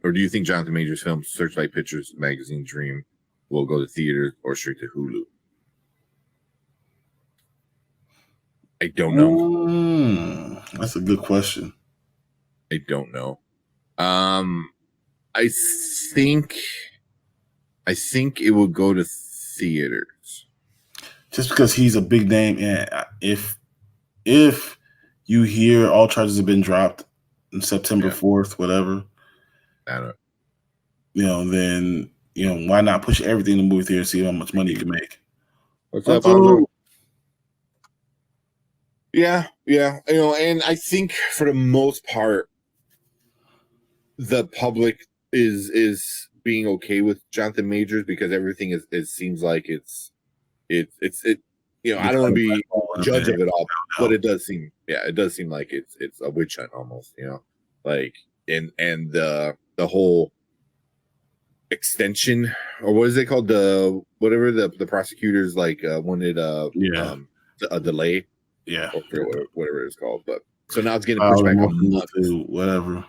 do you think Jonathan Majors' film Searchlight Pictures Magazine Dream will go to theaters or straight to Hulu? I don't know. That's a good question. I don't know. I think it will go to theaters. Just because he's a big name, and if you hear all charges have been dropped on September 4th, whatever, I don't know. Then why not push everything in the movie theater, see how much money you can make? What's up, Aldo? Yeah, and I think for the most part, the public is being okay with Jonathan Majors because everything it seems like it's I don't want to be judge of it all, but it does seem like it's a witch hunt almost, like and the whole extension, or what is it called, the whatever the prosecutors wanted a delay, or whatever it's called, but so now it's getting pushed back a month, whatever.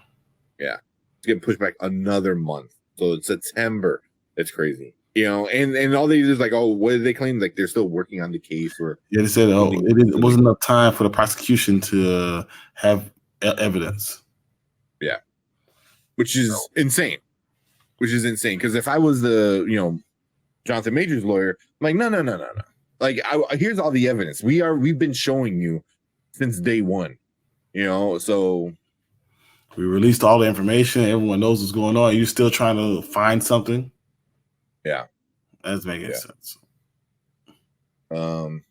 Yeah, it's getting pushed back another month, so it's September. It's crazy, and all they do is like, oh, what did they claim? Like they're still working on the case, or they said, it wasn't enough time for the prosecution to have evidence. Yeah, which is insane. Because if I was the Jonathan Majors lawyer, I'm like, no. Like, here's all the evidence. We've been showing you since day one, so we released all the information. Everyone knows what's going on. You're still trying to find something. Yeah, that's making sense. Was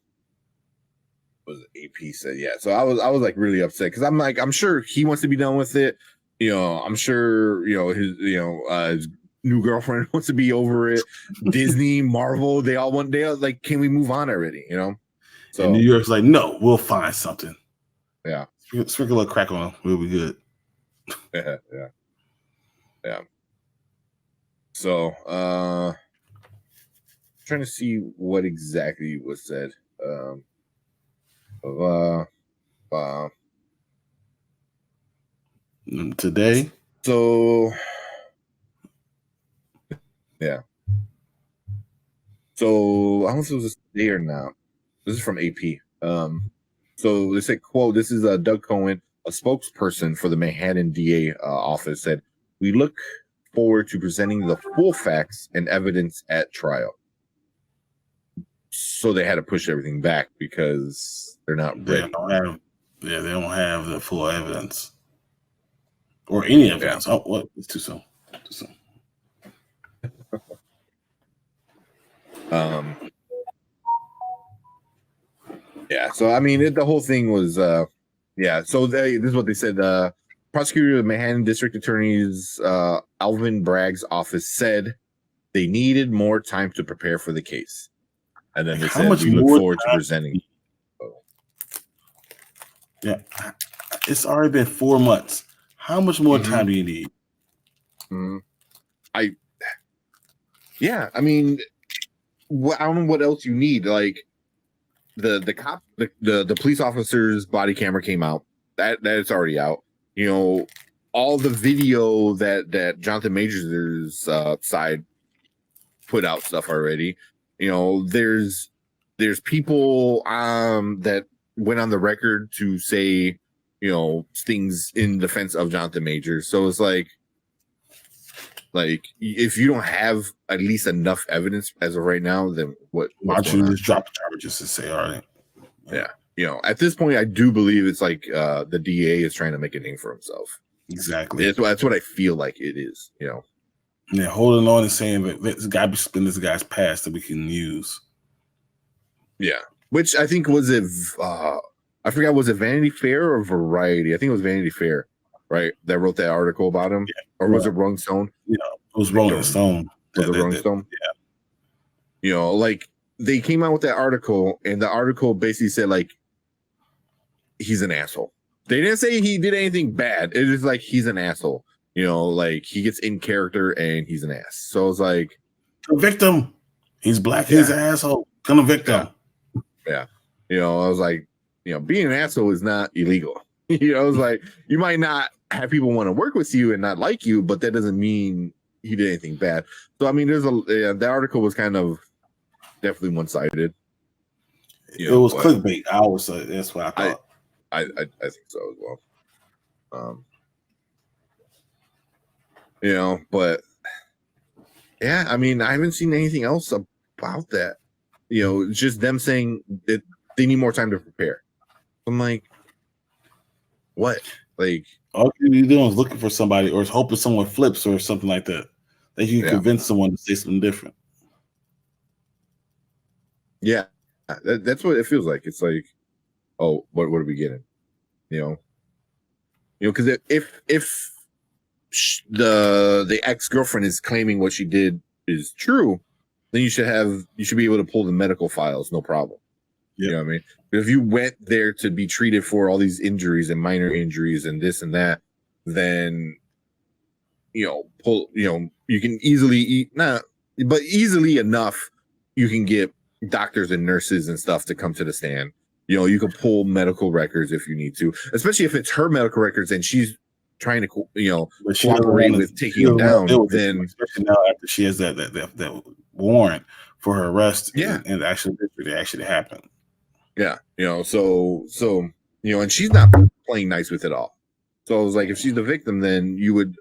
AP said, yeah. So I was like really upset because I'm sure he wants to be done with it. I'm sure his new girlfriend wants to be over it. Disney, Marvel, they all like, can we move on already? So and New York's like, no, we'll find something. Yeah, sprinkle a crack on them, we'll be good. Yeah. So trying to see what exactly was said. Today. So yeah. So I don't know if it was today or not. This is from AP. So they said, quote, this is Doug Cohen, a spokesperson for the Manhattan DA office, said, we look forward to presenting the full facts and evidence at trial. So they had to push everything back because they're not ready. They don't have the full evidence. Or any evidence. Oh, what? It's too soon. Yeah, so I mean, the whole thing was, So this is what they said. Prosecutor of the Manhattan District Attorney's Alvin Bragg's office said they needed more time to prepare for the case, and then they said we look forward to presenting. Yeah, it's already been 4 months. How much more time do you need? I mean, I don't know what else you need. Like the cop, the police officer's body camera came out. That it's already out. All the video that Jonathan Majors' side put out stuff already. There's people that went on the record to say things in defense of Jonathan Majors. So it's like if you don't have at least enough evidence as of right now, then why don't you just drop the charges and say, all right? Yeah. At this point, I do believe it's like the DA is trying to make a name for himself. Exactly. That's what I feel like it is. Yeah, holding on and saying that this guy be spending this guy's past that we can use. Yeah, which I think was I forgot, was it Vanity Fair or Variety? I think it was Vanity Fair, right? That wrote that article about him, or was it Rolling Stone? It was Rolling Stone. Was it Rolling Stone? Yeah. Like they came out with that article, and the article basically said like he's an asshole. They didn't say he did anything bad. It was like he's an asshole. Like he gets in character and he's an ass. So it's like convict him. He's black. He's an asshole. Convict him. Yeah. I was like, being an asshole is not illegal. It's like you might not have people want to work with you and not like you, but that doesn't mean he did anything bad. So I mean, that article was kind of definitely one sided. It was clickbait. I always say that's what I thought. I think so as well. You know, but yeah, I mean, I haven't seen anything else about that. You know, it's just them saying that they need more time to prepare. I'm like, what? Like, all you're doing is looking for somebody or hoping someone flips or something like that. That you can convince someone to say something different. Yeah, that's what it feels like. It's like, oh, what are we getting? You know, because if the ex-girlfriend is claiming what she did is true, then you should be able to pull the medical files, no problem. Yep. You know what I mean? But if you went there to be treated for all these injuries and minor injuries and this and that, then you can easily easily enough you can get doctors and nurses and stuff to come to the stand. You know, you can pull medical records if you need to, especially if it's her medical records and she's trying to cooperate with taking them down. Then especially now after she has that warrant for her arrest, and actually happened. Yeah, you know, so and she's not playing nice with it all. So I was like, if she's the victim, then you would.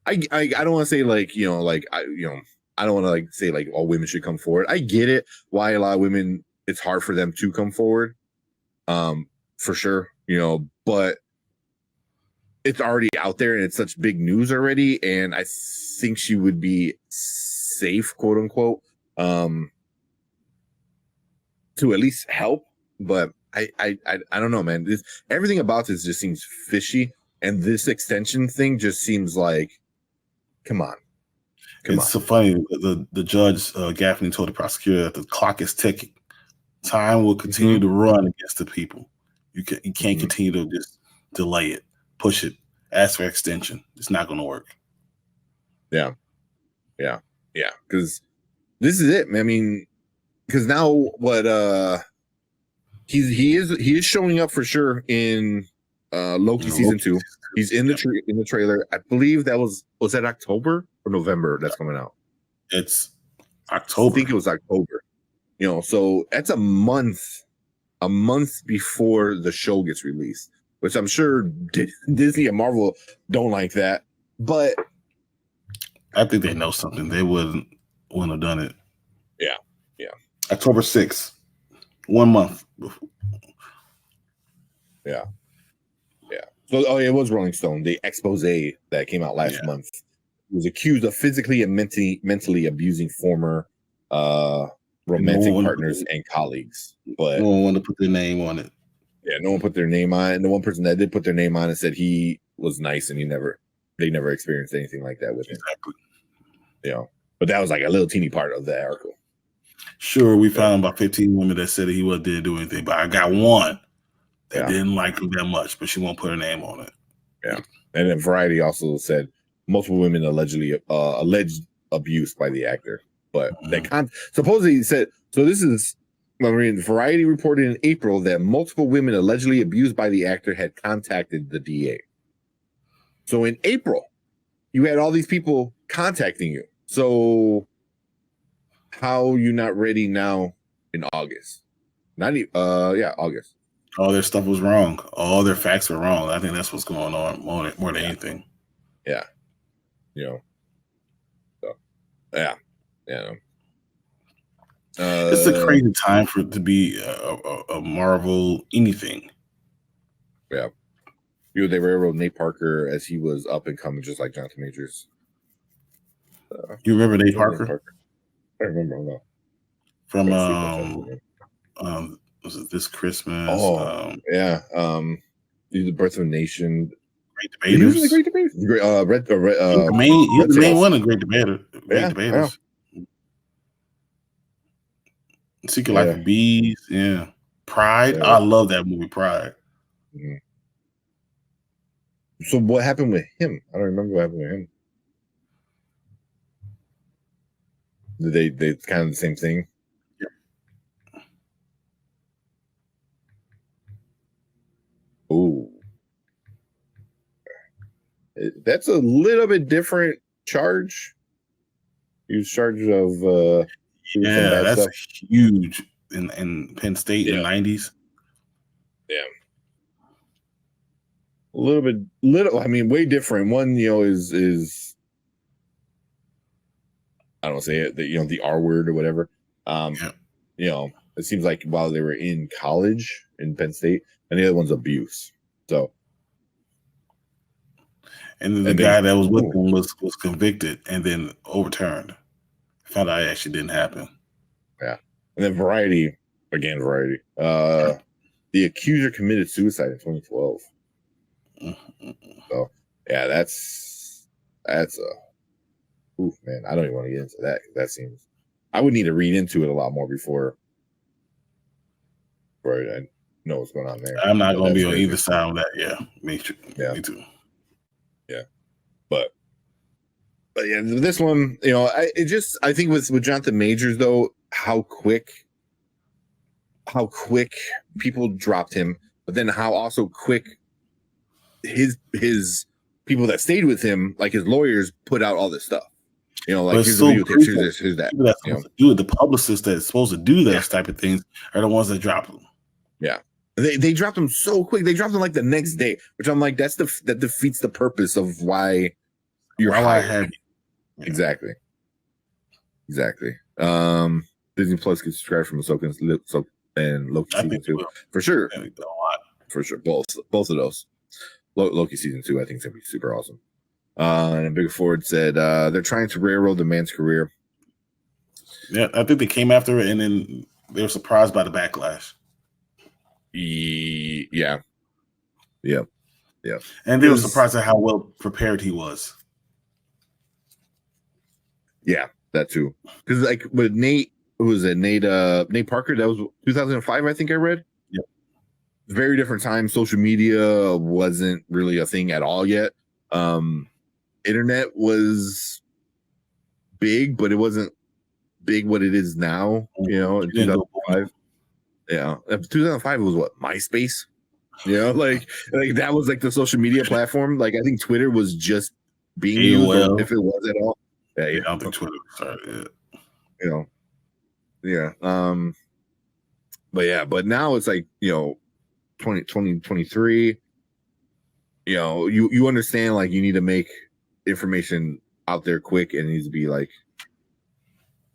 I don't want to say like I don't want to like say like all women should come forward. I get it why a lot of women it's hard for them to come forward, for sure, but it's already out there and it's such big news already, and I think she would be safe, quote unquote, to at least help. But I don't know, man. Everything about this just seems fishy, and this extension thing just seems like, come on. It's so funny. The judge Gaffney told the prosecutor that the clock is ticking. Time will continue to run against the people. You can't continue to just delay it, push it, ask for extension. It's not going to work. Yeah. Because this is it. I mean, because now what? He is showing up for sure in Loki season 2. He's in the trailer. I believe that was that October or November that's coming out. It's October. I think it was October. So that's a month before the show gets released, which I'm sure Disney and Marvel don't like that. But I think they know something. They wouldn't have done it. Yeah. October 6th, 1 month before. Yeah. So, it was Rolling Stone, the expose that came out last month. He was accused of physically and mentally abusing former romantic partners and colleagues. But no one wanted to put their name on it. Yeah, no one put their name on it. And the one person that did put their name on it said he was nice and they never experienced anything like that with him. Exactly. But that was like a little teeny part of the article. Sure, we found about 15 women that said he didn't do anything, but I got one that didn't like him that much, but she won't put her name on it. Yeah. And then Variety also said multiple women alleged abuse by the actor. But supposedly said, so this is, Variety reported in April that multiple women allegedly abused by the actor had contacted the DA. So in April, you had all these people contacting you. So how are you not ready now in August? August. All their stuff was wrong. All their facts were wrong. I think that's what's going on more than anything. Yeah. It's a crazy time for it to be a Marvel anything. Yeah. They railroaded Nate Parker as he was up and coming, just like Jonathan Majors. You remember Nate Parker? I remember. No. From was it This Christmas? Oh, yeah. The Birth of a Nation. Great Debaters. He was in the Great Debaters. The main one of Great Debaters. Debaters. Secret Life of Bees. Yeah. Pride. Yeah. I love that movie, Pride. Mm-hmm. So what happened with him? I don't remember what happened with him. They kind of the same thing. Yeah. Oh. That's a little bit different charge. He was charged of doing some bad that's stuff. huge in Penn State in the 90s. Yeah. A little bit, I mean, way different. One, is I don't say it, the R word or whatever. It seems like while they were in college in Penn State, and the other one's abuse. So, and then the guy that was with him was convicted and then overturned. Found out it actually didn't happen. Yeah, and then Variety. The accuser committed suicide in 2012. So, yeah, that's a. Oof, man, I don't even want to get into that. That seems. I would need to read into it a lot more before I know what's going on there. I'm not going to be on either side of that. Yeah, me too. Yeah, but yeah, this one, I think with Jonathan Majors though, how quick people dropped him, but then how also quick his people that stayed with him, like his lawyers, put out all this stuff. Like here's the video pictures, here's that. That's supposed to do it. The publicists that's supposed to do those type of things are the ones that drop them. Yeah. They dropped them so quick. They dropped them like the next day, which I'm like, that defeats the purpose of why you're hired. Exactly. Disney Plus gets subscribed from Ahsoka and Loki season 2 for sure. For sure, both of those. Loki season 2, I think, is gonna be super awesome. And Big Ford said they're trying to railroad the man's career. Yeah, I think they came after it, and then they were surprised by the backlash. Yeah. And they were surprised at how well prepared he was. Yeah, that too. Because like with Nate, who was it? Nate Parker. That was 2005, I think I read. Yep. Very different time. Social media wasn't really a thing at all yet. Internet was big, but it wasn't big what it is now. In 2005. Yeah, 2005 was what, MySpace. Like that was like the social media platform. Like I think Twitter was just being used, if it was at all. Yeah, I don't think Twitter started yet. But now it's like 2023. You understand, like you need to make information out there quick, and it needs to be like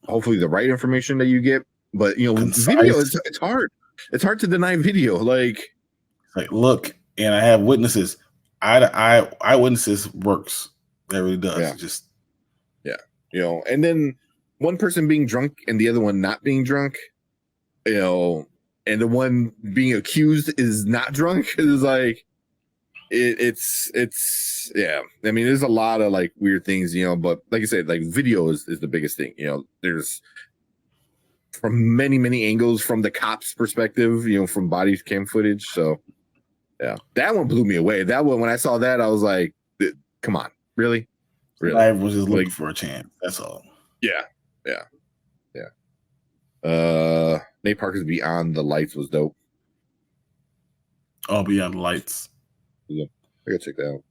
hopefully the right information that you get. But video, it's hard. It's hard to deny video. Like look, and I have witnesses. Eyewitnesses works. That really does. And then one person being drunk and the other one not being drunk, and the one being accused is not drunk. It's like it's yeah. I mean, there's a lot of like weird things, but like I said, like video is the biggest thing. There's from many angles from the cops' perspective, from body cam footage. So yeah, that one blew me away. That one, when I saw that, I was like, come on, really? I was just looking for a chance. That's all. Yeah. Nate Parker's Beyond the Lights was dope. Oh, Beyond the Lights. Yeah, I gotta check that out.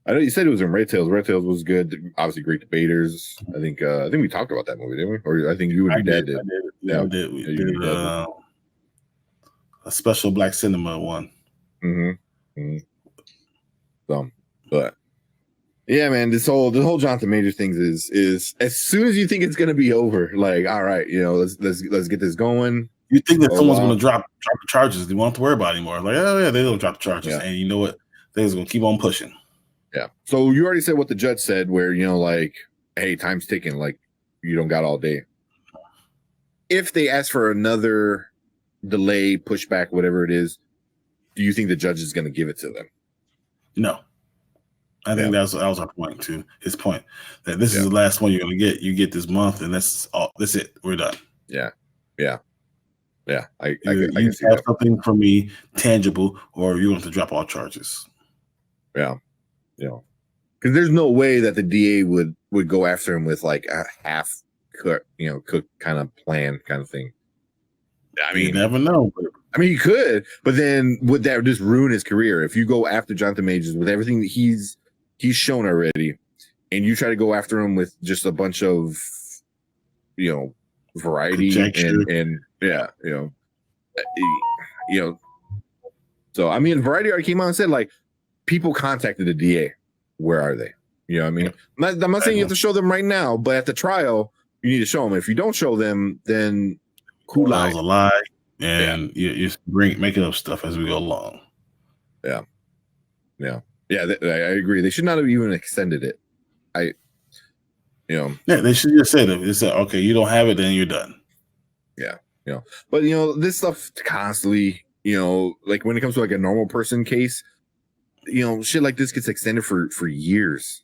I know you said it was in Red Tails. Red Tails was good. Obviously, great debaters. I think we talked about that movie, didn't we? Or I think you and your dad did. Yeah, I did. We did a special Black Cinema one. But yeah, man, this whole Jonathan Majors thing is as soon as you think it's gonna be over, like, all right, let's get this going. You think that someone's gonna drop the charges? They won't have to worry about it anymore. Like, oh yeah, they don't drop the charges, and you know what? They're just gonna keep on pushing. Yeah. So you already said what the judge said, where like, hey, time's ticking, like you don't got all day. If they ask for another delay, pushback, whatever it is, do you think the judge is going to give it to them? No. I think that was our point too. His point that this is the last one you're going to get. You get this month, and that's all. That's it. We're done. Yeah. I can see have something for me tangible, or you're going to drop all charges. Yeah. Because there's no way that the DA would go after him with like a half cooked kind of plan kind of thing. I mean, you never know. I mean, he could, but then would that just ruin his career if you go after Jonathan Majors with everything that he's shown already, and you try to go after him with just a bunch of, variety Conjecture. and So I mean, Variety already came out and said like people contacted the DA. Where are they? You know what I mean? I'm not saying you have to show them right now, but at the trial, you need to show them. If you don't show them, then That was a lie, and you making up stuff as we go along. Yeah. I agree. They should not have even extended it. They should just say that. They said, okay, you don't have it, then you're done. Yeah, but this stuff constantly, like when it comes to like a normal person case, shit like this gets extended for years.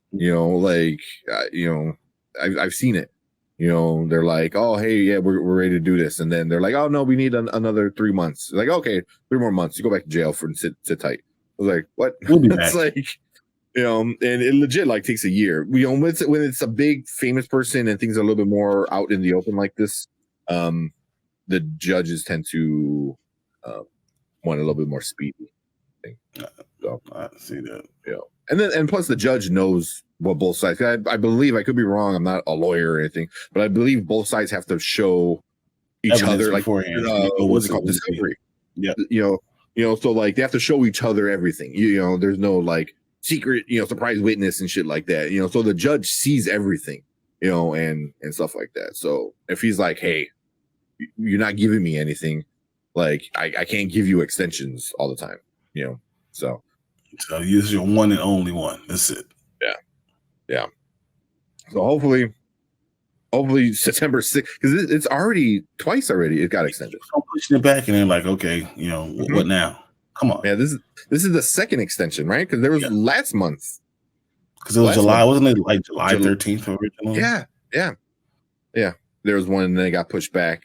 I've seen it. They're like, oh, hey, yeah, we're ready to do this, and then they're like, oh no, we need another 3 months. Like, okay, 3 more months, you go back to jail and sit tight. I was like, what? We'll be It's back. like, and it legit like takes a year. When it's a big famous person and things are a little bit more out in the open like this, the judges tend to want a little bit more speedy. So I see that. And plus the judge knows what both sides. I believe, I could be wrong, I'm not a lawyer or anything, but I believe both sides have to show each other like what's it called, discovery. Yeah. So like they have to show each other everything. There's no like secret, surprise witness and shit like that. So the judge sees everything, and stuff like that. So if he's like, hey, you're not giving me anything, like I can't give you extensions all the time, so this is your one and only one. That's it. Yeah. So hopefully September 6th, because it's already twice already. It got extended. I'm pushing it back, and then like, okay, what now? Come on. Yeah, this is the second extension, right? Because there was last month. Because it was July, wasn't it? Like July 13th originally. Yeah. There was one, and then it got pushed back,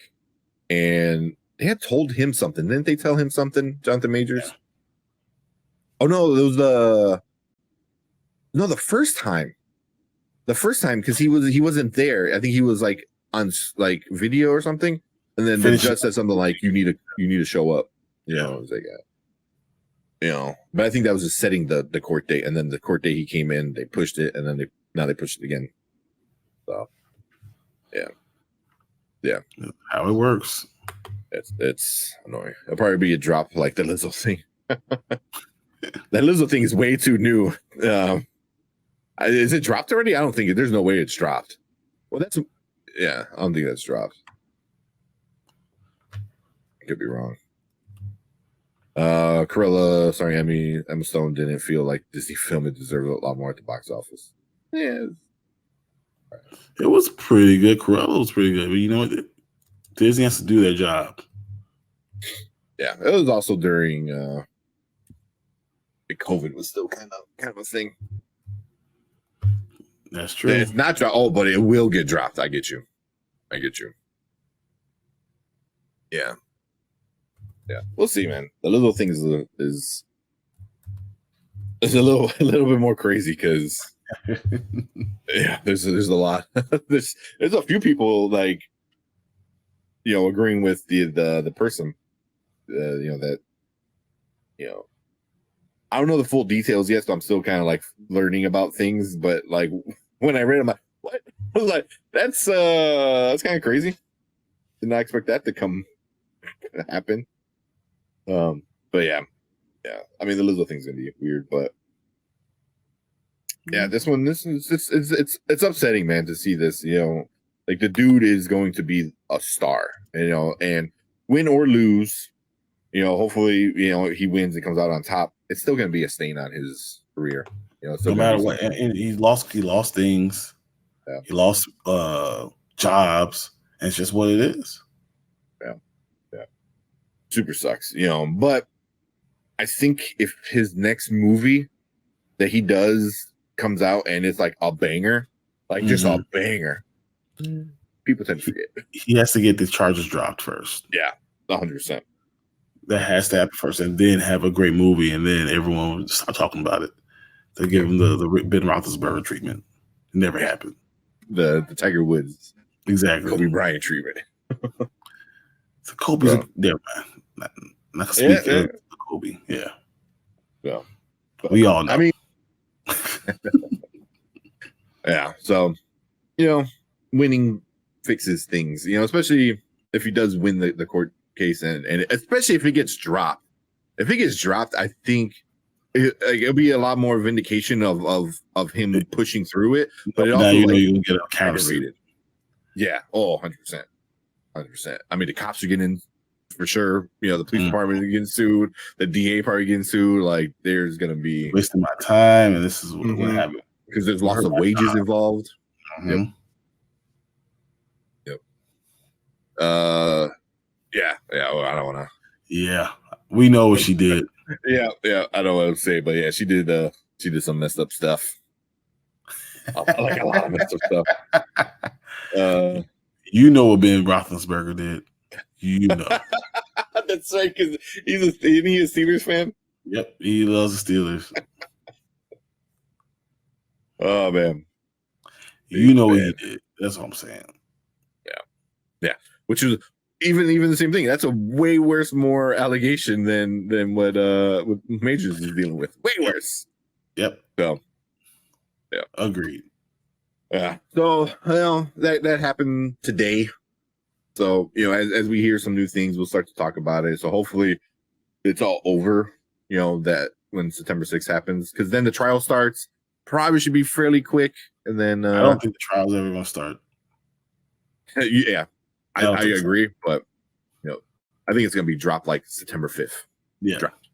and they had told him something. Didn't they tell him something, Jonathan Majors? Yeah. Oh no, it was the first time. The first time, because he wasn't there. I think he was like on like video or something, and then the judge said something like, "You need to show up." I was like, but I think that was just setting the court date, and then the court date he came in, they pushed it, and then they pushed it again. So, yeah, how it works. It's annoying. It'll probably be a drop like the Lizzo thing. That Lizzo thing is way too new. Is it dropped already? I don't think there's no way it's dropped. Well, I don't think that's dropped. I could be wrong. Corella, sorry, Emma Stone didn't feel like Disney film deserved a lot more at the box office. Yeah. It was pretty good. Corella was pretty good, but you know what? Disney has to do their job. Yeah, it was also during COVID was still kind of a thing. That's true. It's not dropped. Oh, but it will get dropped. I get you. Yeah. We'll see, man. The little thing is a little bit more crazy because there's a lot. there's a few people like agreeing with the person. That I don't know the full details yet, so I'm still kind of like learning about things. But like when I read, I'm like, what? I was like, that's kind of crazy. Did not expect that to happen. But yeah. I mean, the Lizzo thing's gonna be weird, but yeah, this is it's upsetting, man, to see this. Like the dude is going to be a star, and win or lose, hopefully, he wins and comes out on top. It's still going to be a stain on his career. No matter what, and he lost things. Yeah. He lost jobs, and it's just what it is. Yeah. Super sucks, but I think if his next movie that he does comes out and it's like a banger, like just a banger, people tend to forget. He has to get the charges dropped first. Yeah, 100%. That has to happen first, and then have a great movie, and then everyone will start talking about it. They give him the Ben Roethlisberger treatment. It never happened. The Tiger Woods, exactly. Kobe Bryant treatment. So Kobe's never mind. And I can speak of Kobe. Yeah. Yeah. We all know. I mean, yeah. So, winning fixes things, especially if he does win the court case and especially if it gets dropped. If it gets dropped, I think it'll be a lot more vindication of him pushing through it. But it also you can get a aggravated. Yeah. Oh, 100%. 100%. I mean, the cops are getting for sure. The police department is getting sued. The DA probably getting sued. Like, there's gonna be wasting my time, and this is what happened because there's lots of wages involved. Yep. Yeah. Well, I don't want to. Yeah, we know what she did. Yeah. I don't want to say, but yeah, she did some messed up stuff. Like a lot of messed up stuff. You know what Ben Roethlisberger did. You know. That's right, because isn't he a Steelers fan? Yep, he loves the Steelers. Oh man, you know what he did. That's what I'm saying. Yeah. Which is even the same thing. That's a way worse, more allegation than what Majors is dealing with. Way worse. Yep. So, yeah, agreed. Yeah. So that happened today. So as we hear some new things, we'll start to talk about it. So hopefully, it's all over. That when September 6th happens, because then the trial starts. Probably should be fairly quick, and then I don't think the trial's ever going to start. Yeah, I agree, but I think it's going to be dropped like September 5th. Yeah, dropped.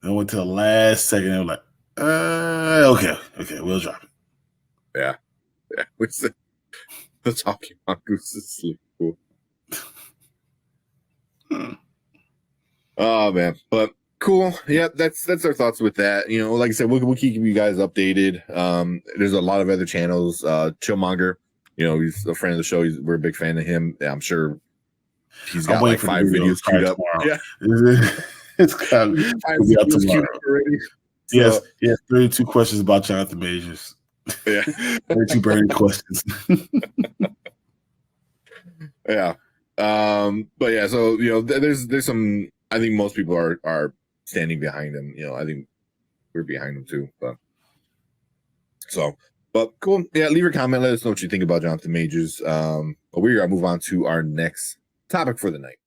And went to the last second. They were like, okay, we'll drop it. Yeah. Which the talking mongoose is sleep cool. Oh man, but cool. Yeah, that's our thoughts with that. Like I said, we'll keep you guys updated. There's a lot of other channels. Chillmonger, he's a friend of the show. We're a big fan of him. Yeah, I'm sure he's got like 5 videos queued up. Yeah, it's kind of be out tomorrow already. Yes, 32 questions about Jonathan Majors. Yeah, 32 burning questions. Yeah. But yeah, so there's some. I think most people are standing behind him. I think we're behind him too. But cool. Yeah, leave your comment. Let us know what you think about Jonathan Majors. But we're gonna move on to our next topic for the night.